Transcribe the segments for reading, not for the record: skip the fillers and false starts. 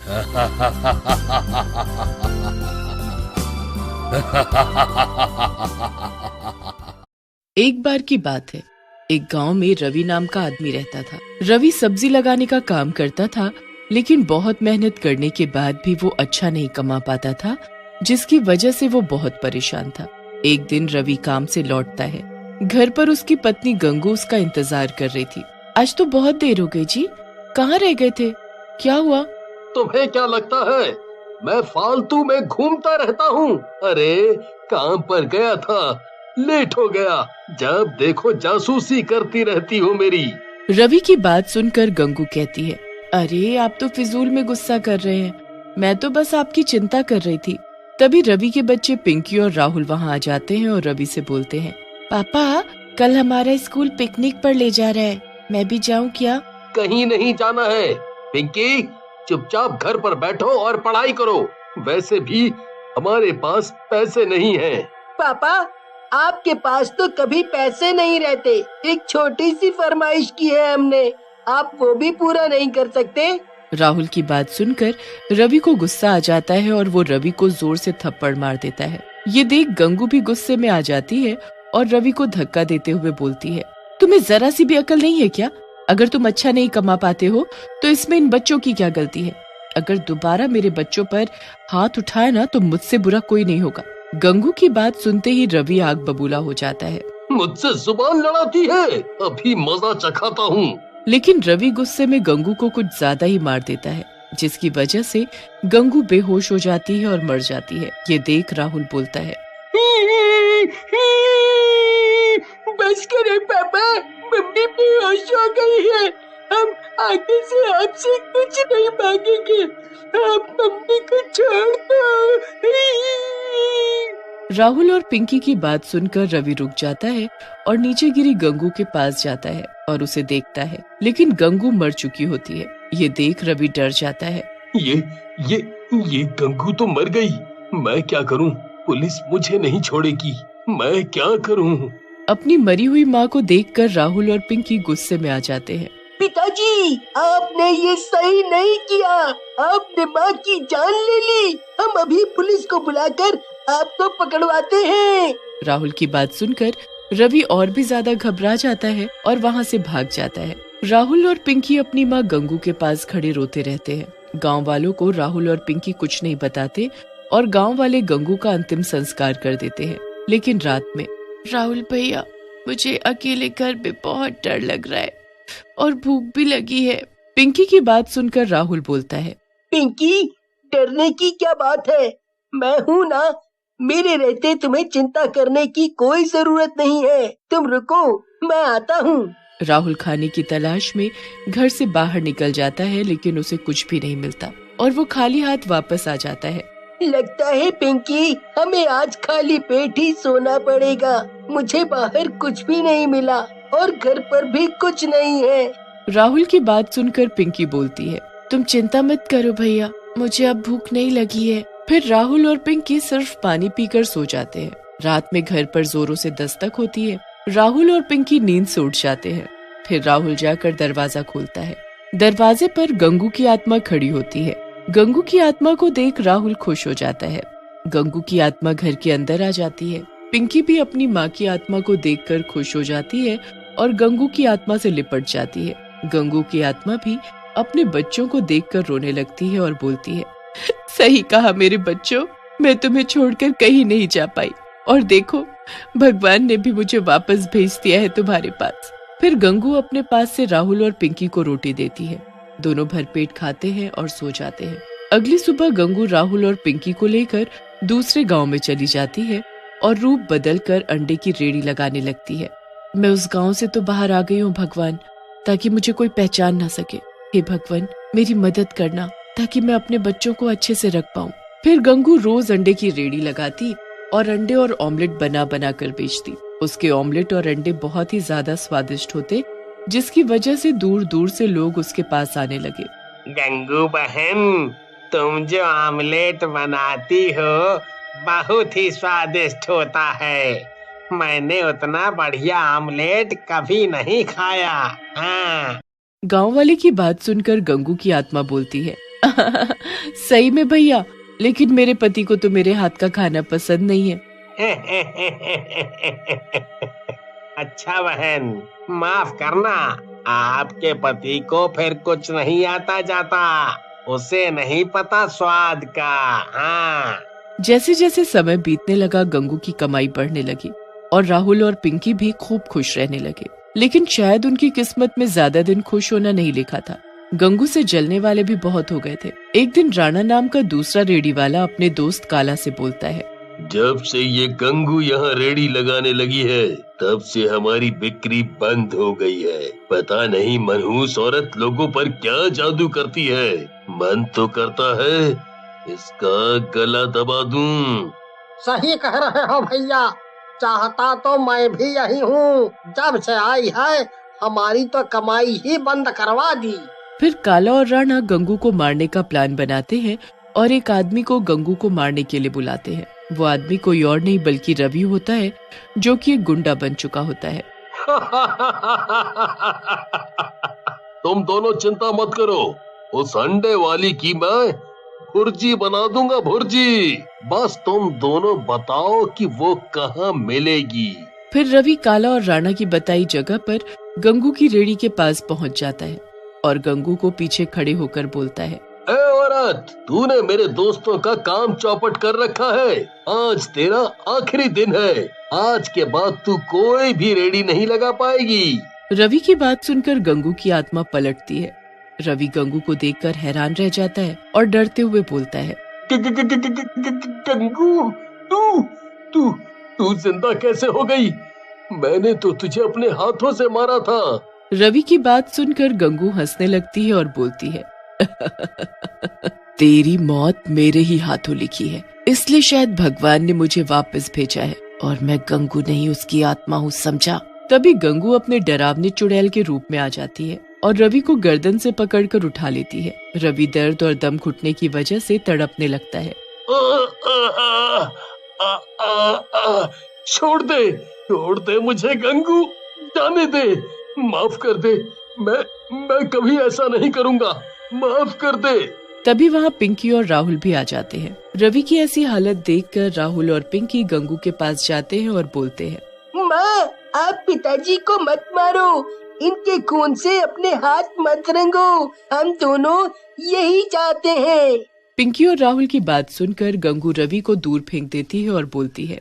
एक बार की बात है, एक गांव में रवि नाम का आदमी रहता था। रवि सब्जी लगाने का काम करता था, लेकिन बहुत मेहनत करने के बाद भी वो अच्छा नहीं कमा पाता था, जिसकी वजह से वो बहुत परेशान था। एक दिन रवि काम से लौटता है। घर पर उसकी पत्नी गंगू उसका इंतजार कर रही थी। आज तो बहुत देर हो गई जी, कहाँ रह गए थे? क्या हुआ? तुम्हें क्या लगता है मैं फालतू में घूमता रहता हूँ? अरे काम पर गया था, लेट हो गया। जब देखो जासूसी करती रहती हो मेरी। रवि की बात सुनकर गंगू कहती है, अरे आप तो फिजूल में गुस्सा कर रहे हैं, मैं तो बस आपकी चिंता कर रही थी। तभी रवि के बच्चे पिंकी और राहुल वहाँ आ जाते हैं और रवि से बोलते हैं, पापा कल हमारा स्कूल पिकनिक पर ले जा रहा है, मैं भी जाऊँ क्या? कहीं नहीं जाना है पिंकी, चुपचाप घर पर बैठो और पढ़ाई करो। वैसे भी हमारे पास पैसे नहीं हैं। पापा आपके पास तो कभी पैसे नहीं रहते। एक छोटी सी फरमाइश की है हमने, आप वो भी पूरा नहीं कर सकते? राहुल की बात सुनकर रवि को गुस्सा आ जाता है और वो रवि को जोर से थप्पड़ मार देता है। ये देख गंगू भी गुस्से में आ जाती है और रवि को धक्का देते हुए बोलती है, तुम्हें जरा सी भी अकल नहीं है क्या? अगर तुम अच्छा नहीं कमा पाते हो तो इसमें इन बच्चों की क्या गलती है? अगर दोबारा मेरे बच्चों पर हाथ उठाए ना तो मुझसे बुरा कोई नहीं होगा। गंगू की बात सुनते ही रवि आग बबूला हो जाता है। मुझसे जुबान लड़ाती है, अभी मजा चखाता हूँ। लेकिन रवि गुस्से में गंगू को कुछ ज्यादा ही मार देता है, जिसकी वजह से गंगू बेहोश हो जाती है और मर जाती है। ये देख राहुल बोलता है, बस करें पापा, मम्मी बेहोश हो गई है। हम आगे से आपसे कुछ नहीं मांगेंगे, आप मम्मी को छोड़ दो। राहुल और पिंकी की बात सुनकर रवि रुक जाता है और नीचे गिरी गंगू के पास जाता है और उसे देखता है, लेकिन गंगू मर चुकी होती है। ये देख रवि डर जाता है। ये गंगू तो मर गई, मैं क्या करूं? पुलिस मुझे नहीं छोड़ेगी, मैं क्या करूं? अपनी मरी हुई माँ को देखकर राहुल और पिंकी गुस्से में आ जाते हैं। पिताजी आपने ये सही नहीं किया, आपने माँ की जान ले ली। हम अभी पुलिस को बुलाकर आपको पकड़वाते हैं। राहुल की बात सुनकर रवि और भी ज्यादा घबरा जाता है और वहाँ से भाग जाता है। राहुल और पिंकी अपनी माँ गंगू के पास खड़े रोते रहते हैं। गांव वालों को राहुल और पिंकी कुछ नहीं बताते और गांव वाले गंगू का अंतिम संस्कार कर देते हैं। लेकिन रात में, राहुल भैया मुझे अकेले घर में बहुत डर लग रहा है और भूख भी लगी है। पिंकी की बात सुनकर राहुल बोलता है, पिंकी डरने की क्या बात है, मैं हूँ ना, मेरे रहते तुम्हें चिंता करने की कोई जरूरत नहीं है। तुम रुको, मैं आता हूँ। राहुल खाने की तलाश में घर से बाहर निकल जाता है, लेकिन उसे कुछ भी नहीं मिलता और वो खाली हाथ वापस आ जाता है। लगता है पिंकी हमें आज खाली पेट ही सोना पड़ेगा। मुझे बाहर कुछ भी नहीं मिला और घर पर भी कुछ नहीं है। राहुल की बात सुनकर पिंकी बोलती है, तुम चिंता मत करो भैया, मुझे अब भूख नहीं लगी है। फिर राहुल और पिंकी सिर्फ पानी पीकर सो जाते हैं। रात में घर पर जोरों से दस्तक होती है। राहुल और पिंकी नींद से उठ जाते हैं। फिर राहुल जाकर दरवाजा खोलता है। दरवाजे पर गंगू की आत्मा खड़ी होती है। गंगू की आत्मा को देख राहुल खुश हो जाता है। गंगू की आत्मा घर के अंदर आ जाती है। पिंकी भी अपनी माँ की आत्मा को देखकर खुश हो जाती है और गंगू की आत्मा से लिपट जाती है। गंगू की आत्मा भी अपने बच्चों को देखकर रोने लगती है और बोलती है, सही कहा मेरे बच्चों, मैं तुम्हें छोड़कर कहीं नहीं जा पाई और देखो भगवान ने भी मुझे वापस भेज दिया है तुम्हारे पास। फिर गंगू अपने पास से राहुल और पिंकी को रोटी देती है। दोनों भरपेट खाते हैं और सो जाते हैं। अगली सुबह गंगू राहुल और पिंकी को लेकर दूसरे गांव में चली जाती है और रूप बदलकर अंडे की रेड़ी लगाने लगती है। मैं उस गांव से तो बाहर आ गई हूँ भगवान, ताकि मुझे कोई पहचान ना सके। हे भगवान मेरी मदद करना, ताकि मैं अपने बच्चों को अच्छे से रख पाऊँ। फिर गंगू रोज अंडे की रेड़ी लगाती और अंडे और ऑमलेट बना बना कर बेचती। उसके ऑमलेट और अंडे बहुत ही ज्यादा स्वादिष्ट होते, जिसकी वजह से दूर दूर से लोग उसके पास आने लगे। गंगू बहन, तुम जो ऑमलेट बनाती हो बहुत ही स्वादिष्ट होता है। मैंने उतना बढ़िया ऑमलेट कभी नहीं खाया। हाँ। गांव वाले की बात सुनकर गंगू की आत्मा बोलती है, सही में भैया, लेकिन मेरे पति को तो मेरे हाथ का खाना पसंद नहीं है। अच्छा बहन, माफ करना, आपके पति को फिर कुछ नहीं आता जाता, उसे नहीं पता स्वाद का। हाँ। जैसे जैसे समय बीतने लगा, गंगू की कमाई बढ़ने लगी और राहुल और पिंकी भी खूब खुश रहने लगे। लेकिन शायद उनकी किस्मत में ज्यादा दिन खुश होना नहीं लिखा था। गंगू से जलने वाले भी बहुत हो गए थे। एक दिन राणा नाम का दूसरा रेडी वाला अपने दोस्त काला से बोलता है, जब से ये गंगू यहाँ रेडी लगाने लगी है, तब से हमारी बिक्री बंद हो गई है। पता नहीं मनहूस औरत लोगों पर क्या जादू करती है। मन तो करता है इसका गला दबा दूं। सही कह रहे हो भैया, चाहता तो मैं भी यही हूँ। जब से आई है हमारी तो कमाई ही बंद करवा दी। फिर काला और राणा गंगू को मारने का प्लान बनाते हैं और एक आदमी को गंगू को मारने के लिए बुलाते हैं। वो आदमी कोई और नहीं बल्कि रवि होता है, जो कि एक गुंडा बन चुका होता है। तुम दोनों चिंता मत करो, उस अंडे वाली की मैं भुर्जी बना दूंगा, भुर्जी। बस तुम दोनों बताओ कि वो कहाँ मिलेगी। फिर रवि काला और राणा की बताई जगह पर गंगू की रेड़ी के पास पहुंच जाता है और गंगू को पीछे खड़े होकर बोलता है, ए औरत, तूने मेरे दोस्तों का काम चौपट कर रखा है। आज तेरा आखिरी दिन है। आज के बाद तू कोई भी रेडी नहीं लगा पाएगी। रवि की बात सुनकर गंगू की आत्मा पलटती है। रवि गंगू को देखकर हैरान रह जाता है और डरते हुए बोलता है, गंगू, तू जिंदा कैसे हो गई? मैंने तो तुझे अपने हाथों से मारा था। रवि की बात सुनकर गंगू हंसने लगती है और बोलती है, तेरी मौत मेरे ही हाथों लिखी है, इसलिए शायद भगवान ने मुझे वापस भेजा है और मैं गंगू नहीं उसकी आत्मा हूँ, समझा। तभी गंगू अपने डरावने चुड़ैल के रूप में आ जाती है और रवि को गर्दन से पकड़कर उठा लेती है। रवि दर्द और दम घुटने की वजह से तड़पने लगता है। छोड़ दे मुझे गंगू, जाने दे, माफ कर दे। मैं कभी ऐसा नहीं करूँगा, माफ कर दे। तभी वहाँ पिंकी और राहुल भी आ जाते हैं। रवि की ऐसी हालत देखकर राहुल और पिंकी गंगू के पास जाते हैं और बोलते हैं, माँ, आप पिताजी को मत मारो, इनके खून से अपने हाथ मत रंगो, हम दोनों यही चाहते हैं। पिंकी और राहुल की बात सुनकर गंगू रवि को दूर फेंक देती है और बोलती है,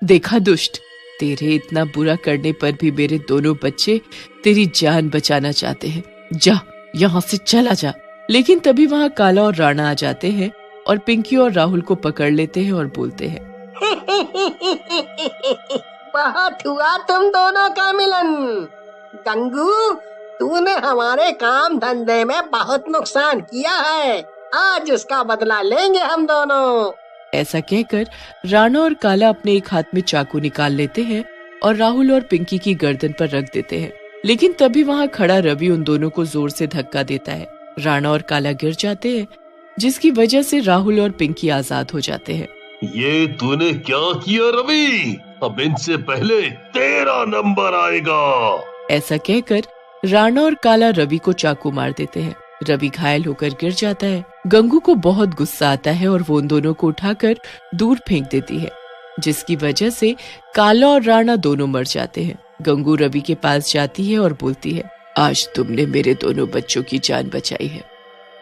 देखा दुष्ट, तेरे इतना बुरा करने पर भी मेरे दोनों बच्चे तेरी जान बचाना चाहते हैं। जा, यहाँ से चला जा। लेकिन तभी वहाँ काला और राणा आ जाते हैं और पिंकी और राहुल को पकड़ लेते हैं और बोलते हैं, बहुत हुआ तुम दोनों का मिलन। गंगू, तूने हमारे काम धंधे में बहुत नुकसान किया है, आज उसका बदला लेंगे हम दोनों। ऐसा कहकर राणा और काला अपने एक हाथ में चाकू निकाल लेते हैं और राहुल और पिंकी की गर्दन पर रख देते हैं। लेकिन तभी वहाँ खड़ा रवि उन दोनों को जोर से धक्का देता है। राणा और काला गिर जाते हैं, जिसकी वजह से राहुल और पिंकी आजाद हो जाते हैं। ये तूने क्या किया रवि? अब इनसे पहले तेरा नंबर आएगा। ऐसा कहकर राणा और काला रवि को चाकू मार देते हैं। रवि घायल होकर गिर जाता है। गंगू को बहुत गुस्सा आता है और वो उन दोनों को उठाकर दूर फेंक देती है, जिसकी वजह से काला और राणा दोनों मर जाते हैं। गंगू रवि के पास जाती है और बोलती है, आज तुमने मेरे दोनों बच्चों की जान बचाई है,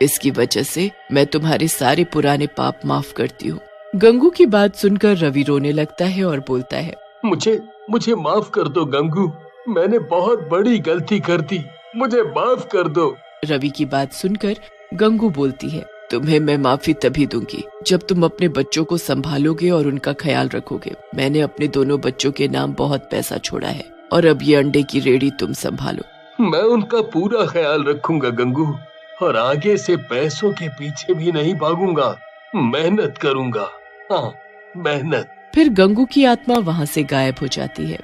इसकी वजह से मैं तुम्हारे सारे पुराने पाप माफ करती हूँ। गंगू की बात सुनकर रवि रोने लगता है और बोलता है, मुझे माफ कर दो गंगू, मैंने बहुत बड़ी गलती कर दी, मुझे माफ कर दो। रवि की बात सुनकर गंगू बोलती है, तुम्हें मैं माफी तभी दूंगी जब तुम अपने बच्चों को संभालोगे और उनका ख्याल रखोगे। मैंने अपने दोनों बच्चों के नाम बहुत पैसा छोड़ा है और अब ये अंडे की रेडी तुम संभालो। मैं उनका पूरा ख्याल रखूंगा गंगू, और आगे से पैसों के पीछे भी नहीं भागूंगा, मेहनत करूंगा। हाँ, मेहनत। फिर गंगू की आत्मा वहाँ से गायब हो जाती है।